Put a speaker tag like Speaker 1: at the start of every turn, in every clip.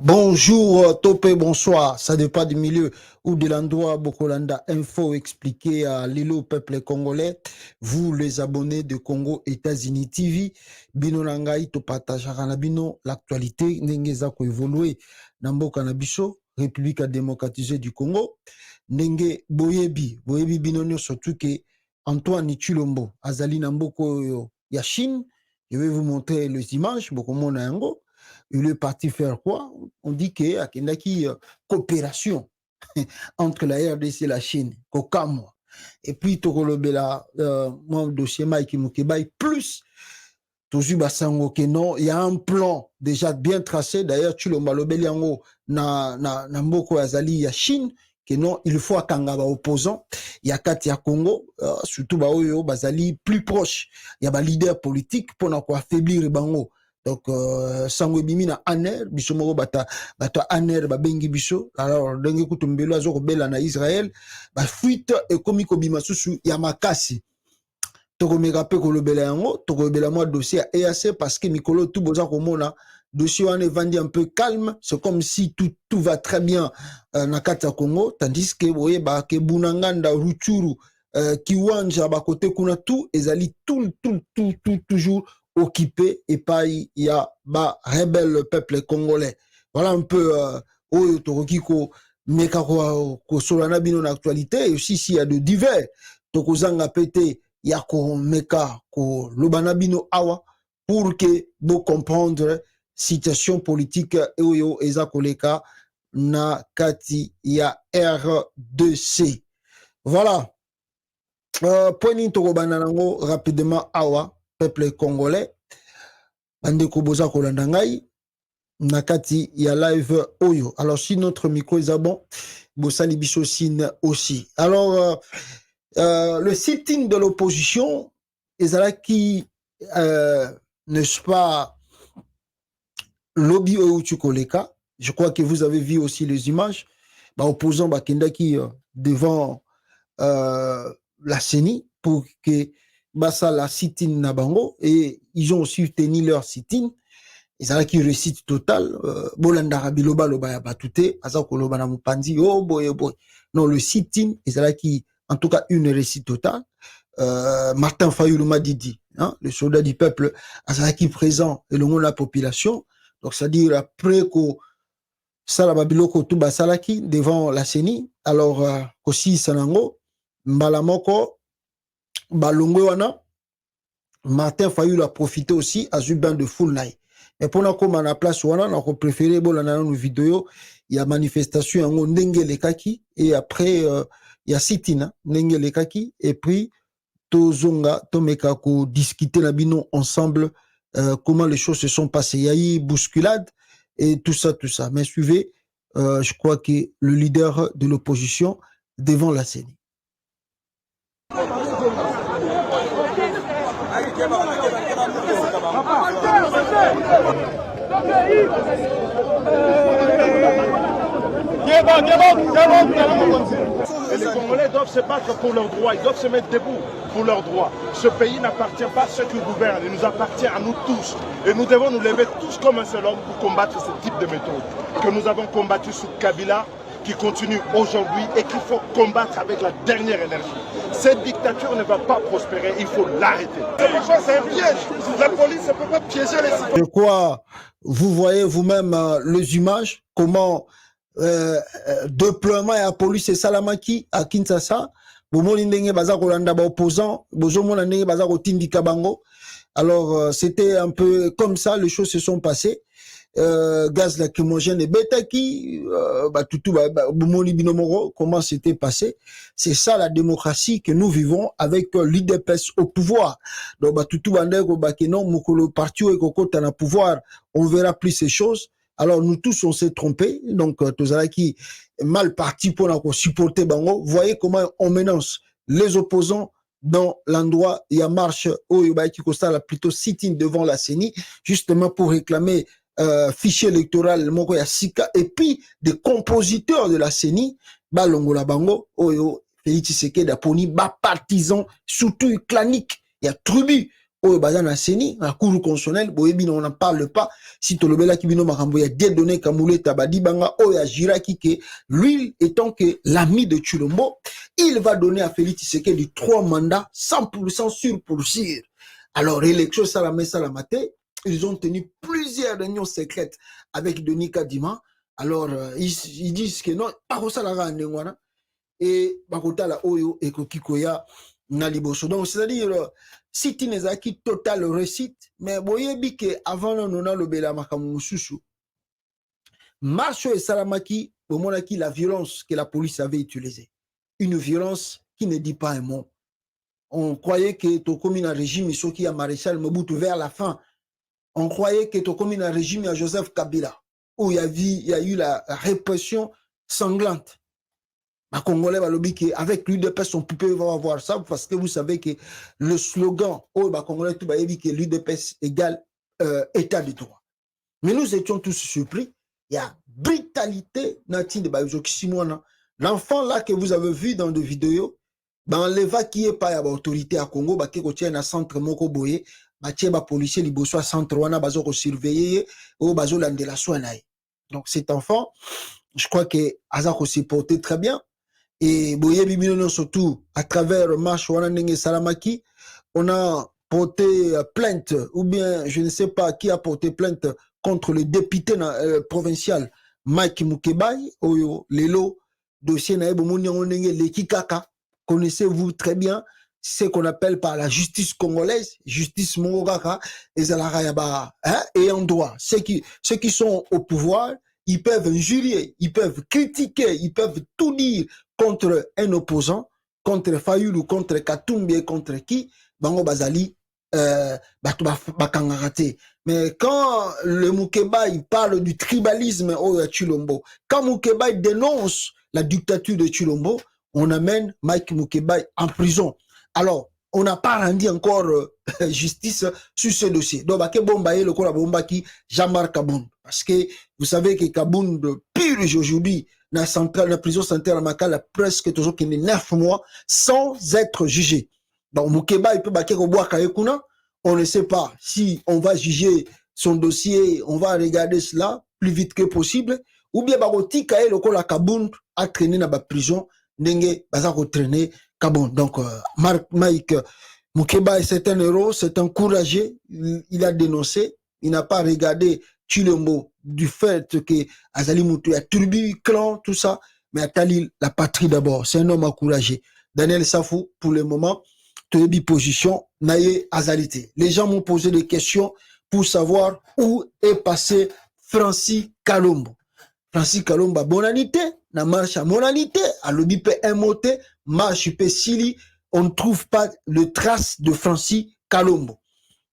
Speaker 1: Bonjour, topé, bonsoir. Ça dépend du milieu ou de l'endroit. Bokolanda Info expliqué à l'île au peuple congolais. Vous, les abonnés de Congo États-Unis TV, bino nangai to partage bino l'actualité nengeza ko évoluer namboka na biso République démocratisée du Congo. Nenge boyebi bino surtout que Antoine Chilombo azali namboko ya Chine. Je vais vous montrer les images bokomona yango. Il est parti faire quoi? On dit qu'il y a une coopération entre la RDC et la Chine, Kokamwa. Et puis, Tokolobela, mon dossier Mike Mukebai, plus, toujours Basango que non, il y a un plan déjà bien tracé. D'ailleurs, tu l'as Beliango, na Mboko Azali, il y a Chine, que non, il faut à Kangaba opposant. Il y a Katia Congo, surtout Baoyo, Bazali, plus proche. Il y a un leader politique pour affaiblir Bango. Donc sango bimi na aner biso moko bata aner ba bengi biso alors ndenge kutumbelo azo kobela na Israël ba fuite ekomi kobima susu ya makasi toko meka pe kolobela yango toko bela moi dossier ya EAC parce que mikolo tout boza komona dossier wana evandi un peu calme, c'est comme si tout va très bien na kata Congo tandis que boye ba ke bunanganda ruchuru kiwanja ba côté kuna tout ezali toujours occupé et pas il y a ba rebelle le peuple congolais. Voilà un peu oyo toroki ko meka ko solana bino na actualité et aussi s'il y a de divers tokozanga pété ya ko meka ko lobana bino awa pour que vous comprendre situation politique oyo eza koleka na kati ya R2C. Voilà. Point tokobana nango rapidement awa peuple congolais bande koboza kolanda ngai nakati ya live oyo. Alors si notre micro est bon, bosali biso sin aussi. Alors le sit-in de l'opposition ezalaki n'est-ce pas lobby oyo tukoleka. Je crois que vous avez vu aussi les images. Ba opposant bakendaki devant la CENI pour que basa la sit-in na bango et ils ont aussi tenu leur sit-in. Ils ont qui récite total. Bolandara biloba loba ya batute. Asa koloba na mupanzi. Oh boy, oh boy. Non, le sit-in, ils ont qui, en tout cas, une récite totale. Martin Fayulu m'a dit, hein, le soldat du peuple, asa qui présent et le monde de la population. Donc, c'est-à-dire après que Salababiloko tout basalaki devant la CENI. Alors, aussi Sanango, Mbalamoko, Balongwe wana, Martin Fayulu a profité aussi à Zuban de Fulnaï. Et pour nous, comme à la place wana, on a préféré, bon, dans nos vidéos, il y a manifestation, en Ndenge Lekaki, et après, il y a Sitina, Ndenge Lekaki, et puis, Tozonga, Tomekako, discuter la bino ensemble, comment les choses se sont passées. Il y a eu bousculade, et tout ça. Mais suivez, je crois que le leader de l'opposition devant la CENI.
Speaker 2: Et les Congolais doivent se battre pour leurs droits, ils doivent se mettre debout pour leurs droits. Ce pays n'appartient pas à ceux qui gouvernent, il nous appartient à nous tous. Et nous devons nous lever tous comme un seul homme pour combattre ce type de méthode que nous avons combattu sous Kabila, qui continue aujourd'hui et qu'il faut combattre avec la dernière énergie. Cette dictature ne va pas prospérer, il faut l'arrêter. C'est un piège, la police ne peut pas piéger les citoyens.
Speaker 1: Je crois, vous voyez vous-même les images, comment déploiement et la police et Salamaki à Kinshasa, alors c'était un peu comme ça, les choses se sont passées. Gaz lacrymogène et Betaki, comment c'était passé. C'est ça la démocratie que nous vivons avec l'IDPS au pouvoir. Donc, parti au pouvoir, on verra plus ces choses. Alors, nous tous, on s'est trompés. Donc, qui mal parti pour nous supporter Bango. Voyez comment on menace les opposants dans l'endroit, il y a marche, qui constate plutôt sitting devant la CENI, justement pour réclamer fichier électoral moko ya sika et puis des compositeurs de la CENI balongola bango oyo Félix Tshisekedi aponi ba partisans surtout clanique il y a tribu oyo baza na seni na cour constitutionnelle boyebi on n'en parle pas si tolobela ki bino makambo ya Dieudonné Kamuleta badibanga oyo ajiraki que lui étant que l'ami de Tshilombo, il va donner à Félix Tshisekedi 3 mandats 100% sûr pour sûr. Alors élection salamate, ils ont tenu plusieurs réunions secrètes avec Denis Kadima. Alors ils disent que non pas ça la ngwana et bakota la oyo et kokikoya na liboso. Donc c'est-à-dire si tu n'es acquis total réussite, mais boyebi que avant on a le bela makamu susu marche et salamaki au moment qui la violence que la police avait utilisée, une violence qui ne dit pas un mot. On croyait que tu commis un régime qui a maréchal Mobutu vers la fin. On croyait que tu commis un régime à Joseph Kabila où il y a eu la répression sanglante. Les Congolais avec l'UDPS, on peut avoir ça parce que vous savez que le slogan Congolais tout que l'UDPS égale état de droit. Mais nous étions tous surpris. Il y a brutalité l'enfant là que vous avez vu dans des vidéos, dans l'EVA qui est pas l'autorité à Congo, qui tient un centre moko boye, ba policier liboso centre wana bazo ko surveiller ou bazo landela soinaye. Donc cet enfant, je crois que Azako s'est porté très bien. Et boye bimino surtout à travers marche wana ndenge salamaki, on a porté plainte ou bien je ne sais pas qui a porté plainte contre le député provincial Mike Mukebai oyo lelo dossier na ebomoni ndenge leki kaka. Connaissez-vous très bien ce qu'on appelle par la justice congolaise, justice mongokaka, et en droit. Ceux qui sont au pouvoir, ils peuvent injurier, ils peuvent critiquer, ils peuvent tout dire contre un opposant, contre Fayoulou, contre Katumbi, contre qui, Bango Bazali, bakangaraté. Mais quand le Mukeba il parle du tribalisme au Tshilombo, quand Mukeba il dénonce la dictature de Tshilombo, on amène Mike Mukeba en prison. Alors, on n'a pas rendu encore justice sur ce dossier. Donc, le Bomba qui Jean-Marc Kabound. Parce que vous savez que Kabound purge aujourd'hui dans la prison centrale à Makala presque toujours 9 mois sans être jugé. Donc, Mukeba, il peut baquer au bois Kayekuna. On ne sait pas si on va juger son dossier, on va regarder cela plus vite que possible. Ou bien, Bagoti Kaye, le Kabound a traîné dans la prison. Nenge bazako traîner Kabon. Donc Mike Mukeba c'est un héros, c'est un courageux, il a dénoncé, il n'a pas regardé Tshilombo du fait que Azali Moutou a turbi clan tout ça, mais Atali la patrie d'abord, c'est un homme encouragé. Daniel Safou pour le moment Toyebi position naye Azalité. Les gens m'ont posé des questions pour savoir où est passé Francis Kalombo. Francis Kalomba bonanité, na marche à monanité, à l'obipe MOT, marche pe sili, on ne trouve pas de traces de Francis Kalombo.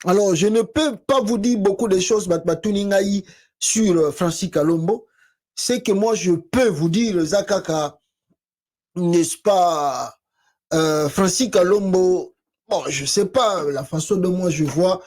Speaker 1: Alors, je ne peux pas vous dire beaucoup de choses, sur Francis Kalombo. C'est que moi, je peux vous dire, Zakaka, n'est-ce pas, Francis Kalombo, bon, je sais pas, la façon dont moi je vois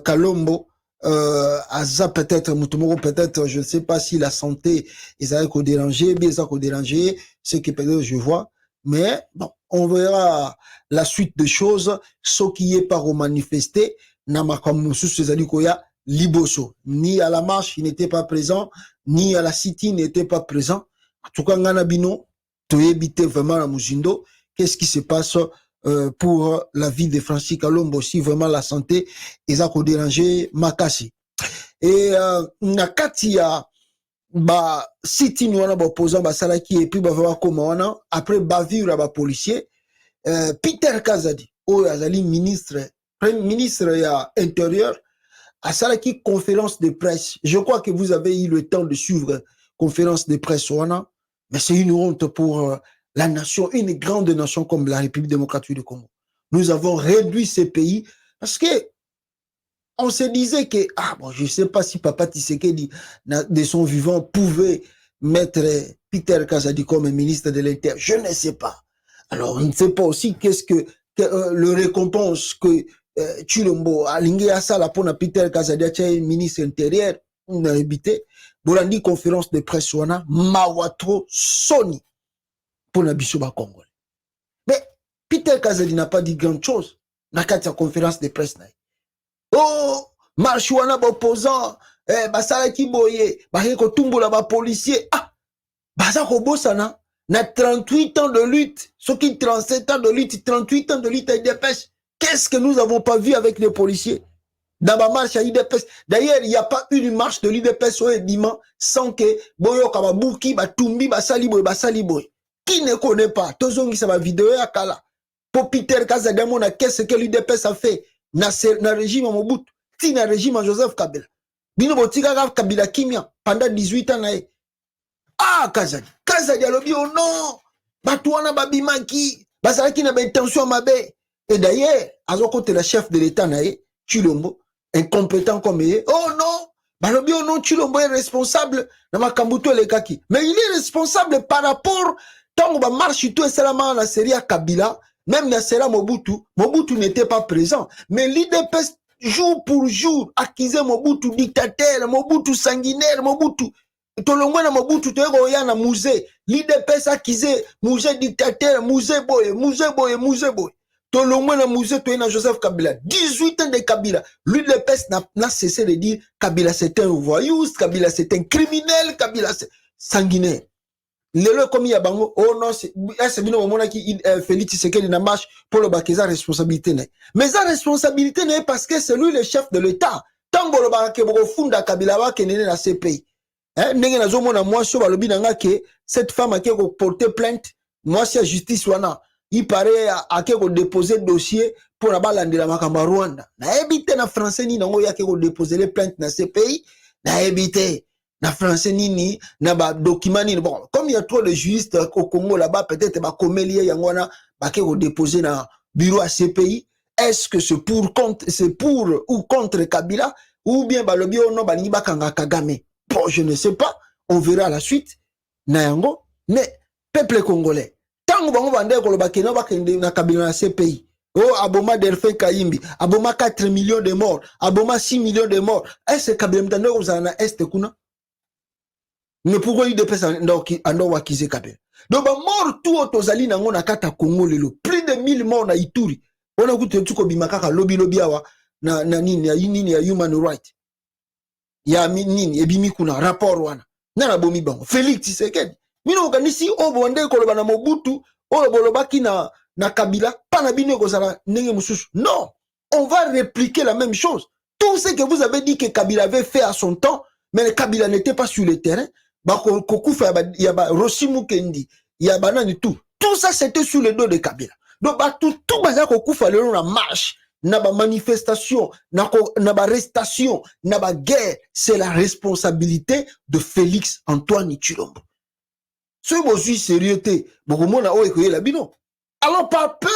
Speaker 1: Kalombo, Aza peut-être, Moutoumoro peut-être, je ne sais pas si la santé ils avaient dérangé, bien ça dérangé, ce que peut-être je vois, mais bon, on verra la suite des choses, ce qui est par manifesté, Liboso, ni à la marche, il n'était pas présent, ni à la city, il n'était pas présent. En tout cas, Nganabino, tu évité vraiment la Muzindo, qu'est-ce qui se passe pour la vie de Francis Kalombo, si vraiment la santé ils a dérangé Makasi. Et nakati ya ba siti ni wana ba opposant ba salaki et puis ba voir comment on après bavure ba policier Peter Kazadi o azali ministre premier ministre ya intérieur a salaki conférence de presse. Je crois que vous avez eu le temps de suivre conférence de presse wana, mais c'est une honte pour la nation, une grande nation comme la République démocratique du Congo. Nous avons réduit ces pays parce que on se disait que, ah bon, je ne sais pas si Papa Tshisekedi, de son vivant, pouvait mettre Peter Kazadi comme ministre de l'Intérieur. Je ne sais pas. Alors, on ne sait pas aussi qu'est-ce que le récompense que Tshilombo a lingué à ça, la pour Peter Kazadi, ministre intérieur, on a habité. Bolandi conférence de presse, wana, Mawatro Soni. Pour la Bissoba Congolais. Mais Peter Kazadi n'a pas dit grand chose dans la conférence de presse. oh marche wana opposant basala ki boye ba ko tumbola ba policier ah baza ko bosana na 38 ans de lutte ceux qui 37 ans de lutte 38 ans de lutte et dépêche. Qu'est-ce que nous avons pas vu avec les policiers dans ma marche à IDPS? D'ailleurs, il n'y a pas une marche de l'IDPS au Ebima sans que Boyo Kababuki, Batumbi, Basaliboy. Qui ne connaît pas? Tozongi sa vidéo à Kala. Pour Peter Kazadamona, qu'est-ce que l'IDPS a fait? Na régime à Mobutu, ti na régime à Joseph Kabila. Bino Botika Kabila Kimia pendant 18 ans. Ah, Kazadi alobi oh non! Batouana Babimaki, Basaraki na intention mabe. Et d'ailleurs, Azoko la chef de l'État nae, Chilombo, incompétent comme il est. Oh non! Balobi oh non, Chilombo est responsable na makambuto le kaki. Mais il est responsable par rapport tant que marche tout et seulement la série à Kabila, même na série Mobutu. Mobutu n'était pas présent. Mais l'IDPS jour pour jour accusait Mobutu dictateur, Mobutu sanguinaire, Mobutu. Tolongwe na Mobutu toyeko ya na musée. L'IDPS accusait musée dictateur, musée boy. Tolongwe na musée toye na Joseph Kabila. 18 ans de Kabila. L'UDPS n'a cessé de dire Kabila c'est un voyou, Kabila c'est un criminel, Kabila c'est sanguinaire. Lelo comme ya bango, oh non, c'est bino momona ki Félix Tshisekedi na marche pour le bakeza responsabilité ne. Mais sa responsabilité n'est parce que c'est lui le chef de l'État. Tango lo bakake boko funda Kabila wa kenene na CPI. Ndenge na zomo na moi so balobi nanga ke cette femme a ko porter plainte, moi c'est justice wana. Il paraît à ko déposer dossier pour la balandela makamba Rwanda. Na ebité na français ni nango ya ko déposer les plaintes na CPI, na ebité na français nini na ba document nini. Bon, comme il y a trop de juristes au Congo là-bas, peut-être ba komelie yangwana ba ko déposer na bureau à CPI. Est-ce que c'est pour ou contre Kabila ou bien balobi ono balingi bakanga Kagame? Bon, je ne sais pas, on verra la suite. Nayango, mais peuple congolais, tant que vous avez na Kabila na CPI, oh, aboma Delphin Kayimbi, aboma 4 millions de morts, aboma 6 millions de morts, est-ce que Kabila mtande vous en a est kuna? Mais pourquoi il dépêche ando wakize Kabila? Donc, mort tout autozali nango na kata Congo lelo, plus de 1000 morts na Ituri. On a goûté tout bimakaka lobby awa na nini ya human right. Ya nini ebimi kuna rapport wana nana bomi bango Félix Tshisekedi mino kanisi o bonde ko loba na Mobutu o bolobaki na Kabila pana bino ko sala ndenge mususu. Non, on va répliquer la même chose. Tout ce que vous avez dit que Kabila avait fait à son temps, mais le Kabila n'était pas sur le terrain, ba kokufa ya ba Rosimu Kendi ya banani tout ça c'était sur le dos de Kabila. Donc ba tout baza kokufa le na marche na ba manifestation, na ba arrestation, na ba guerre, c'est la responsabilité de Félix Antoine Tshilombo. Ce monsieur sérieux te, beaucoup de monde a oekoye la bino. Alors pas peur.